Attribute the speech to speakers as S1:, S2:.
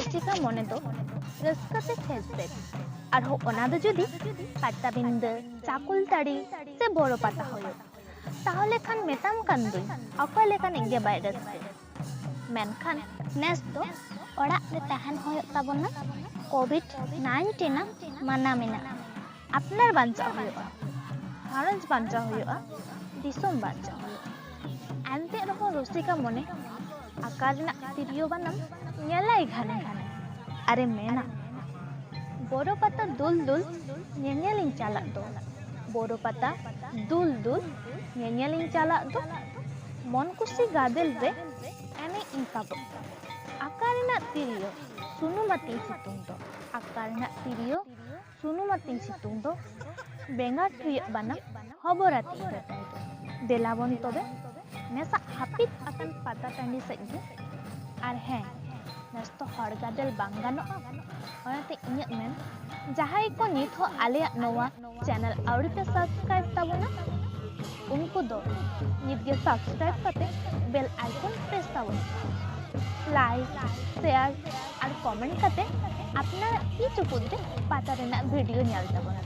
S1: रसिका मने दो रस्काते फेसते और हो ओना दो जुदी पाटाबिंद चाकुलताड़ी से बड़ो पाता होयो ताहले खान मेताम कान दुई अकय लेकानिक गे बाय रस्के मेनखान नेस दो ओड़ाग रे ताहन होयो ताबोना कोविड-19 माना मेना अपनार बांचा होयोआ भारत बांचा होयोआ दिसोम बांचा होयोआ एनते रहो रसिका मने आकार तिरियो बनाम नेलाई घाने घाने अरे मेना बोरो पाता दुल दुल नेनेलिंग चाला दो बोरो पाता दुल दुल नेनेलिंग चाला दो मन कुसी गादेल रे एने इंताबो आकार तिरियो सुनुमाती सितुंग दो आकार तिरियो सुनुमाती सितुंग दो बेंगार ट्रिय बनाम हबराती रताय दो देलाबन तबे नेसा हापित अकन पाता टांडी सगे आर है नेस तो हड़ गादेल बांग गानोआ ओनाते इᱧᱟᱹᱜ मेन जहाई को नित हो आलेया नोवा चैनल आवड़ी पे सब्सक्राइब ताबोना उनको दो नित गे सब्सक्राइब करते बेल आइकन प्रेस ताबोना लाइक शेयर और कमेंट करते अपना ई चुपुद रे पाता रेना वीडियो नेल ताबोना।